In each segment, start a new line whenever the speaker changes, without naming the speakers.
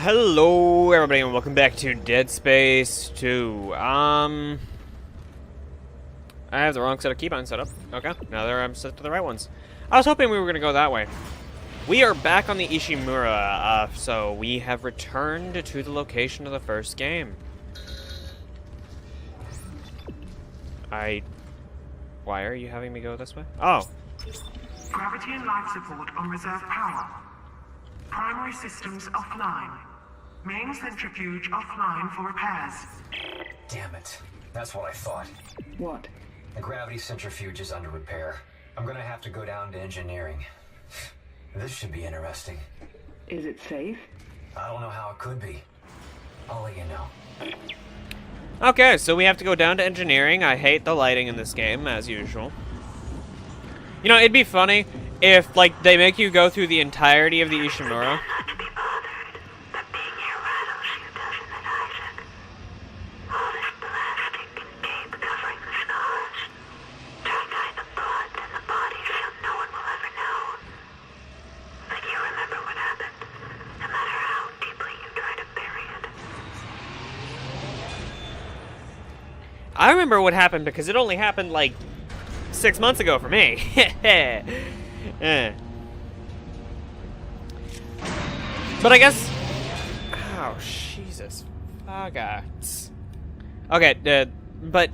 Hello everybody and welcome back to Dead Space 2. I have the wrong set of keybinds set up. Okay, now I'm set to the right ones. I was hoping we were going to go that way. We are back on the Ishimura, so we have returned to the location of the first game. Why are you having me go this way? Oh.
Gravity and life support on reserve power. Primary systems offline. Main centrifuge offline for repairs.
Damn it. That's what I thought.
What?
The gravity centrifuge is under repair. I'm gonna have to go down to engineering. This should be interesting.
Is it safe?
I don't know how it could be. I'll let you know.
Okay, so we have to go down to engineering. I hate the lighting in this game, as usual. You know, it'd be funny if, like, they make you go through the entirety of the Ishimura. I remember what happened because it only happened like 6 months ago for me. But I guess... Oh, Jesus. Faggots. Okay, but...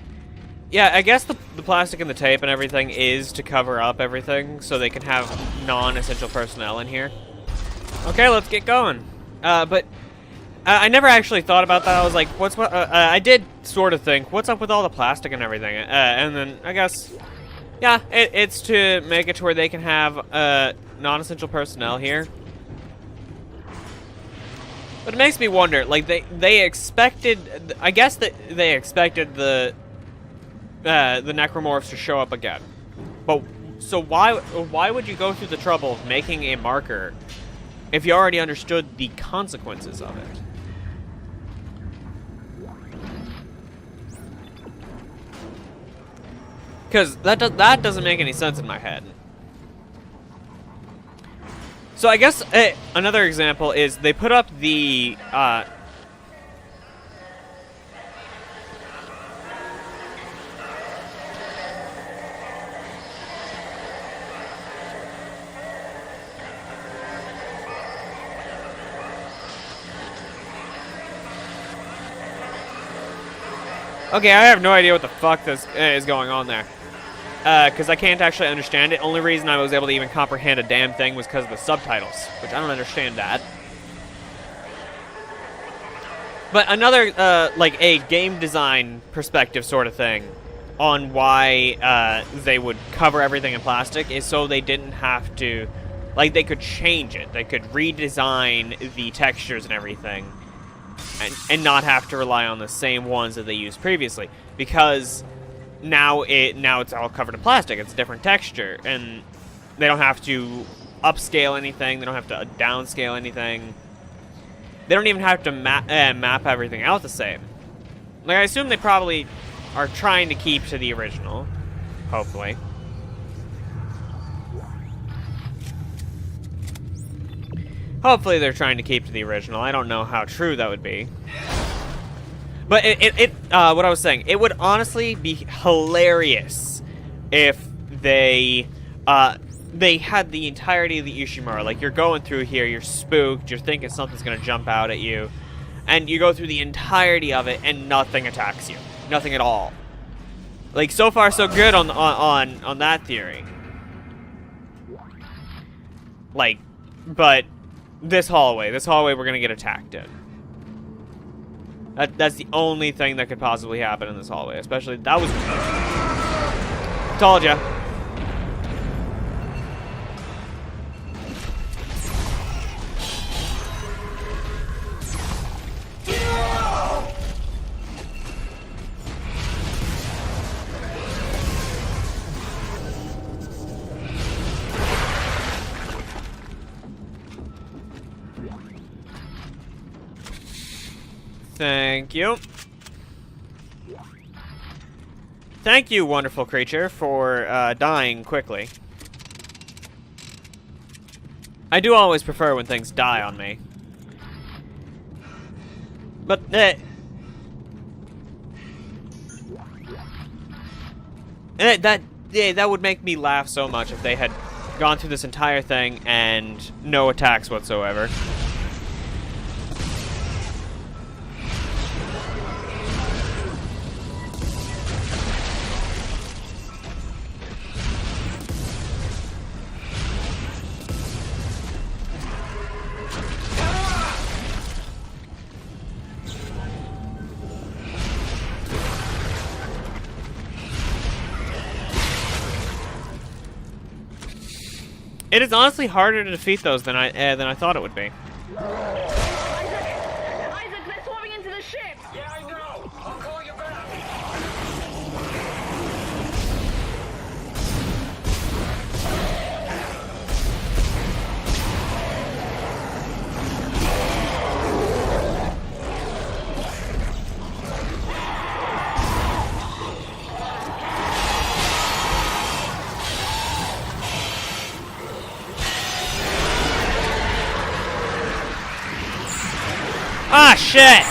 Yeah, I guess the plastic and the tape and everything is to cover up everything so they can have non-essential personnel in here. Okay, let's get going. But... I never actually thought about that. I was like, I did sort of think, what's up with all the plastic and everything? And then, I guess, yeah, it's to make it to where they can have non-essential personnel here. But it makes me wonder, like, they expected, I guess that they expected the Necromorphs to show up again. But, so why would you go through the trouble of making a marker if you already understood the consequences of it? Because that doesn't make any sense in my head. So I guess another example is they put up the... Okay, I have no idea what the fuck this is going on there. Because I can't actually understand it. Only reason I was able to even comprehend a damn thing was because of the subtitles, which I don't understand that. But another, like, a game design perspective sort of thing on why they would cover everything in plastic is so they didn't have to, like, they could change it. They could redesign the textures and everything and not have to rely on the same ones that they used previously. Because... Now it's all covered in plastic. It's a different texture, and they don't have to upscale anything. They don't have to downscale anything. They don't even have to map everything out the same. Like, I assume they probably are trying to keep to the original, hopefully. Hopefully they're trying to keep to the original. I don't know how true that would be. But what I was saying, it would honestly be hilarious if they had the entirety of the Ishimura. Like, you're going through here, you're spooked, you're thinking something's gonna jump out at you, and you go through the entirety of it, and nothing attacks you, nothing at all. Like, so far so good on that theory. Like, but this hallway we're gonna get attacked in. That's the only thing that could possibly happen in this hallway. Especially, that was... Told ya. Thank you. Thank you, wonderful creature, for dying quickly. I do always prefer when things die on me. But that would make me laugh so much if they had gone through this entire thing and no attacks whatsoever. It is honestly harder to defeat those than I thought it would be.
Isaac, they're swarming into the ship!
Yeah, I know! I'll call you back!
Ah, shit!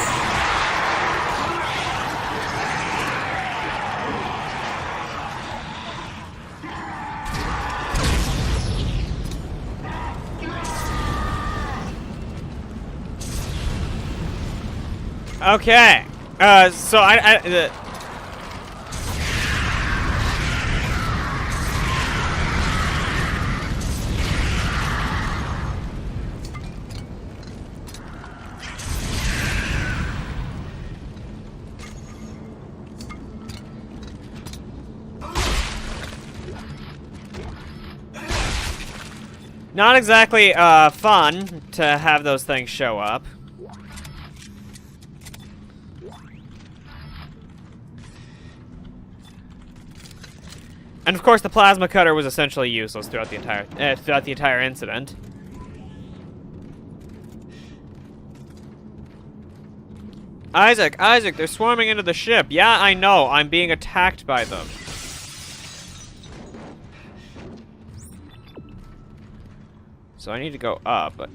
Okay. So not exactly fun to have those things show up. And of course, the plasma cutter was essentially useless throughout the entire incident. Isaac, they're swarming into the ship. Yeah, I know. I'm being attacked by them. So I need to go up, but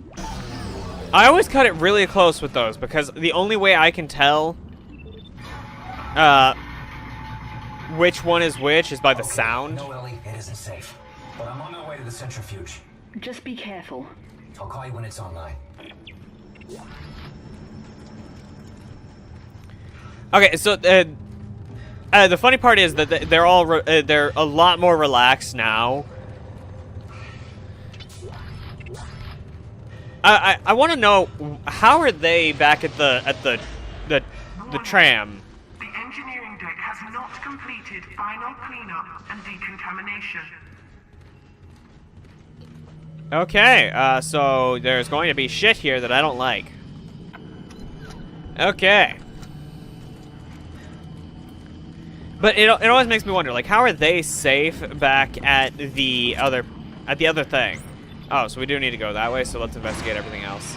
I always cut it really close with those because the only way I can tell which one is which is by the sound.
No, Ellie, it isn't safe. But I'm on my way to the centrifuge.
Just be careful.
I'll call you when it's online.
Okay, so the funny part is that they're a lot more relaxed now. I want to know, how are they back at the tram?
The engineering deck has not completed final cleanup and decontamination.
Okay, so there's going to be shit here that I don't like. Okay. But it always makes me wonder, like, how are they safe back at the other thing? Oh, so we do need to go that way, so let's investigate everything else.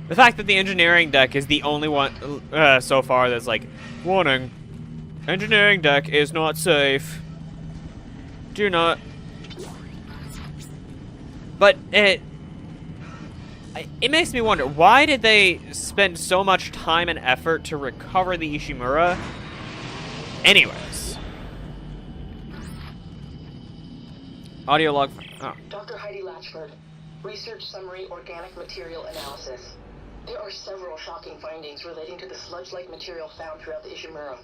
The fact that the engineering deck is the only one so far that's like, warning, engineering deck is not safe. Do not. But it makes me wonder, why did they spend so much time and effort to recover the Ishimura? Anyways. Audio log. Oh.
Dr. Heidi Latchford, Research Summary Organic Material Analysis. There are several shocking findings relating to the sludge-like material found throughout the Ishimura.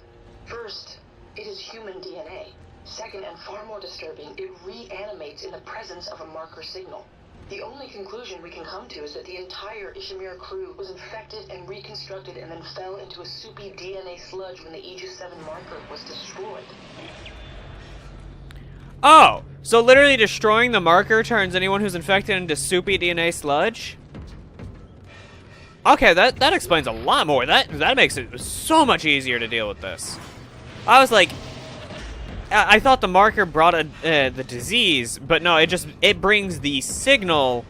First, it is human DNA. Second, and far more disturbing, it reanimates in the presence of a marker signal. The only conclusion we can come to is that the entire Ishimura crew was infected and reconstructed and then fell into a soupy DNA sludge when the Aegis 7 marker was destroyed.
Oh, so literally destroying the marker turns anyone who's infected into soupy DNA sludge? Okay, that explains a lot more. That makes it so much easier to deal with this. I was like, I thought the marker brought the disease, but no, it brings the signal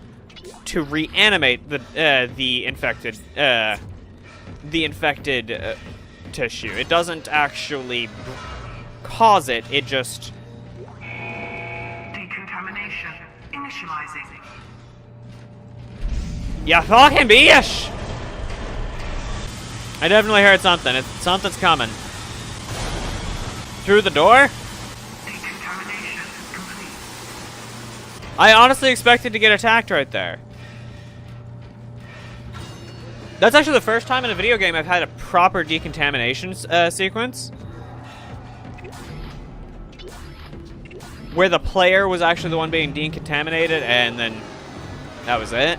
to reanimate the infected tissue. It doesn't actually cause it. It just
Decontamination initializing.
ya fucking bitch. I definitely heard something. Something's coming. Through the door?
Decontamination complete.
I honestly expected to get attacked right there. That's actually the first time in a video game I've had a proper decontamination sequence. Where the player was actually the one being decontaminated, and then that was it.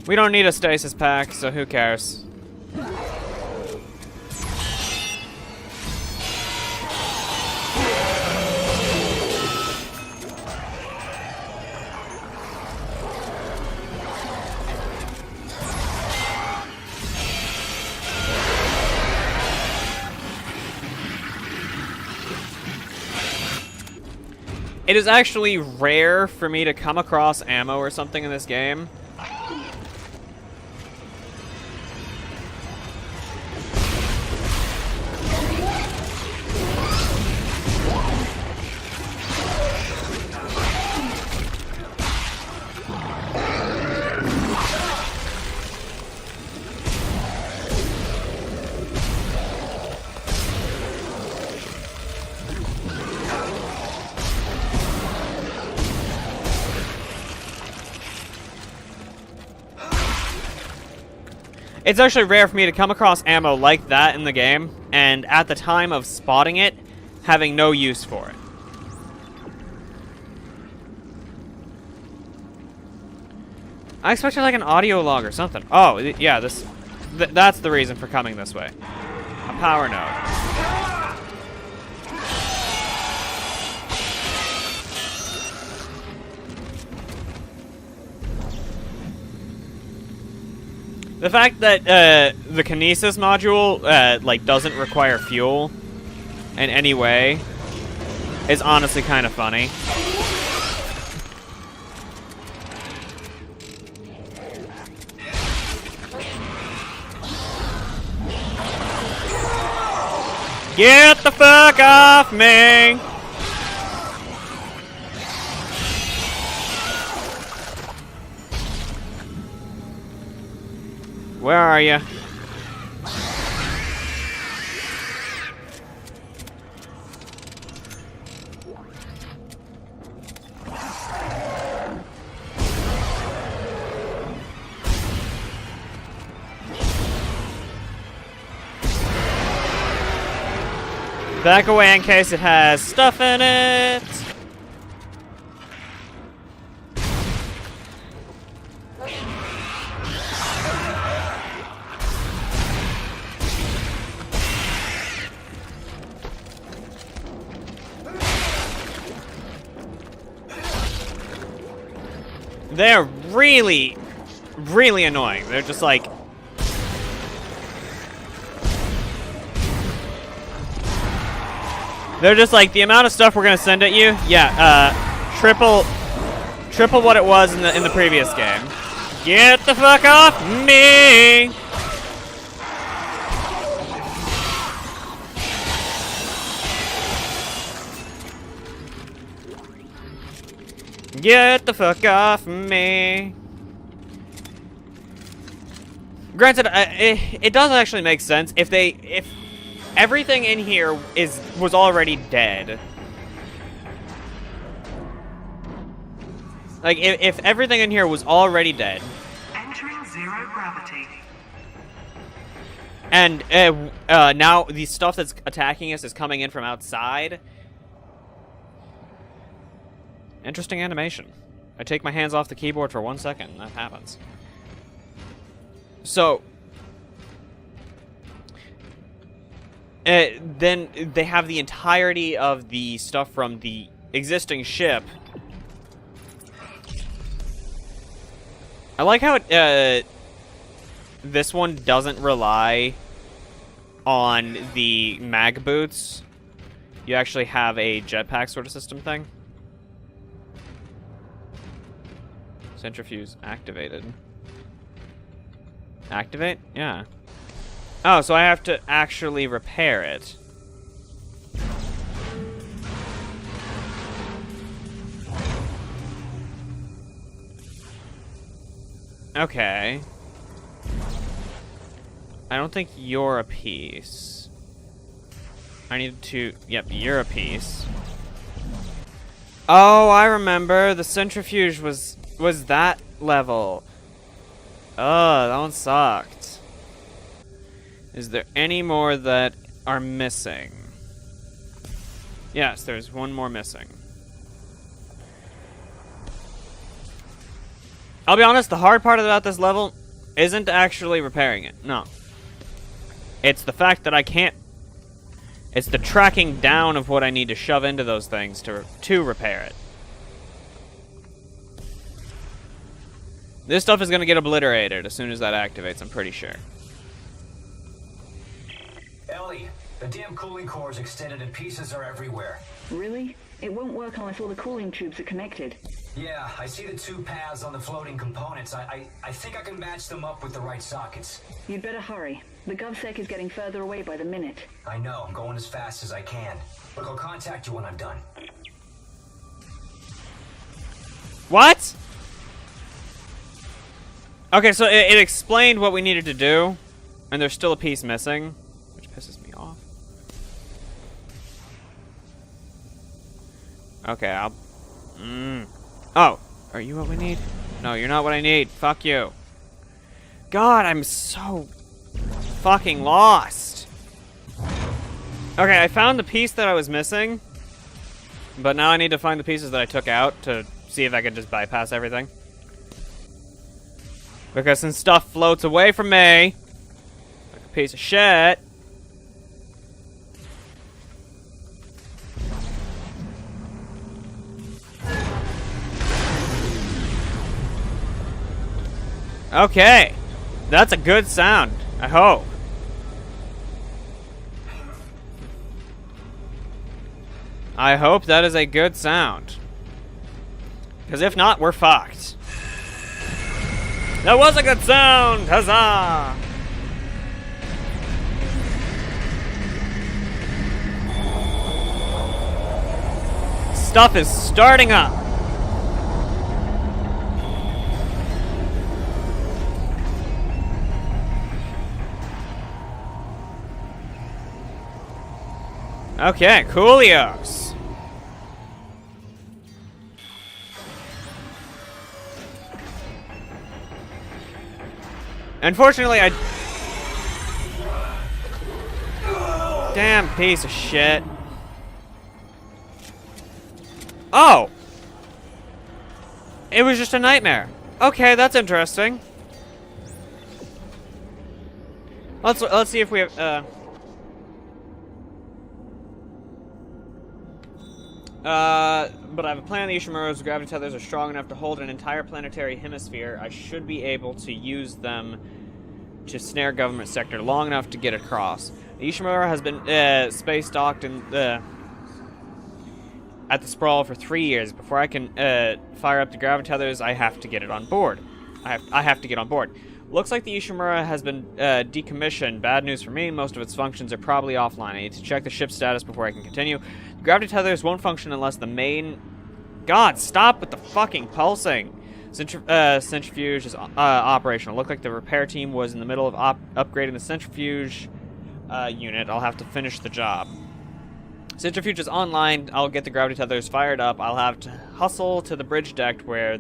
We don't need a stasis pack, so who cares? It is actually rare for me to come across ammo or something in this game. It's actually rare for me to come across ammo like that in the game, and at the time of spotting it, having no use for it. I expected like an audio log or something. Oh, yeah, that's the reason for coming this way. A power node. The fact that the kinesis module like doesn't require fuel in any way is honestly kind of funny. Get the fuck off me! Where are you? Back away in case it has stuff in it. They're really, really annoying. They're just like... They're just like, the amount of stuff we're gonna send at you, yeah, triple what it was in the previous game. Get the fuck off me! Get the fuck off me. Granted, it does actually make sense if everything in here was already dead. Like if everything in here was already dead.
Entering zero gravity.
And now the stuff that's attacking us is coming in from outside. Interesting animation. I take my hands off the keyboard for 1 second, and that happens. So, then they have the entirety of the stuff from the existing ship. I like how this one doesn't rely on the mag boots. You actually have a jetpack sort of system thing. Centrifuge activated. Activate? Yeah. Oh, so I have to actually repair it. Okay. I don't think you're a piece. I need to... Yep, you're a piece. Oh, I remember. The centrifuge was that level. Oh, that one sucked. Is there any more that are missing? Yes, there's one more missing. I'll be honest, the hard part about this level isn't actually repairing it. No. It's the fact that I can't... It's the tracking down of what I need to shove into those things to repair it. This stuff is going to get obliterated as soon as that activates, I'm pretty sure.
Ellie, the damn cooling core is extended and pieces are everywhere.
Really? It won't work unless all the cooling tubes are connected.
Yeah, I see the two paths on the floating components. I think I can match them up with the right sockets.
You'd better hurry. The GovSec is getting further away by the minute.
I know, I'm going as fast as I can. Look, I'll contact you when I'm done.
What? Okay, so it explained what we needed to do, and there's still a piece missing, which pisses me off. Okay, I'll... Oh, are you what we need? No, you're not what I need. Fuck you. God, I'm so fucking lost. Okay, I found the piece that I was missing, but now I need to find the pieces that I took out to see if I can just bypass everything. Because some stuff floats away from me, like a piece of shit. Okay, that's a good sound, I hope. I hope that is a good sound. Because if not, we're fucked. That was a good sound! Huzzah! Stuff is starting up. Okay, coolios. Unfortunately, Damn piece of shit. Oh! It was just a nightmare. Okay, that's interesting. Let's see if we have, but I have a plan. The Ishimura's gravity tethers are strong enough to hold an entire planetary hemisphere. I should be able to use them to snare government sector long enough to get across. The Ishimura has been space docked in at the Sprawl for 3 years. Before I can fire up the gravity tethers, I have to get it on board. I have to get on board. Looks like the Ishimura has been decommissioned. Bad news for me. Most of its functions are probably offline. I need to check the ship's status before I can continue. The gravity tethers won't function unless the main... God, stop with the fucking pulsing. Centrifuge is operational. Looked like the repair team was in the middle of upgrading the centrifuge unit. I'll have to finish the job. Centrifuge is online. I'll get the gravity tethers fired up. I'll have to hustle to the bridge deck where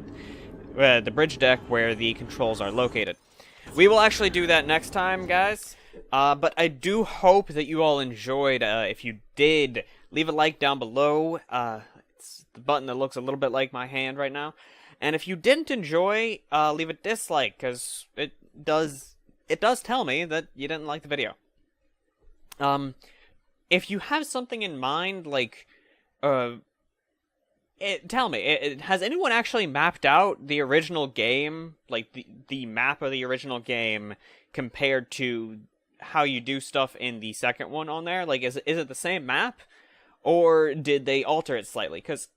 the controls are located. We will actually do that next time, guys. But I do hope that you all enjoyed. If you did, leave a like down below. It's the button that looks a little bit like my hand right now. And if you didn't enjoy, leave a dislike, because it does tell me that you didn't like the video. If you have something in mind, like, tell me, has anyone actually mapped out the original game, like the map of the original game, compared to how you do stuff in the second one on there? Like, is it the same map, or did they alter it slightly? Because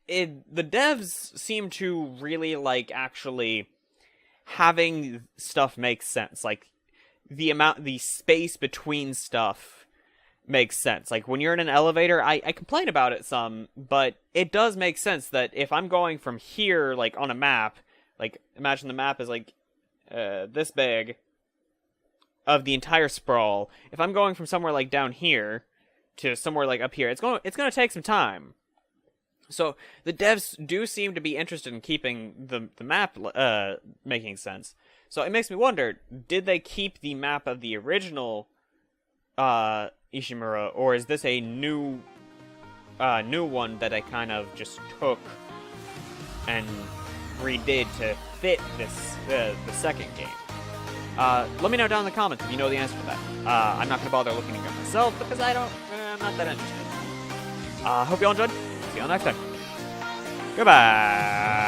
the devs seem to really like actually having stuff make sense. Like the space between stuff makes sense. Like when you're in an elevator, I complain about it some, but it does make sense that if I'm going from here, like on a map, like imagine the map is like this big of the entire Sprawl. If I'm going from somewhere like down here to somewhere like up here, it's going to take some time. So the devs do seem to be interested in keeping the map making sense. So it makes me wonder, did they keep the map of the original Ishimura, or is this a new one that I kind of just took and redid to fit this the second game? Let me know down in the comments if you know the answer to that. I'm not going to bother looking at it myself because I'm not that interested. Hope you all enjoyed. See you all next time. Goodbye.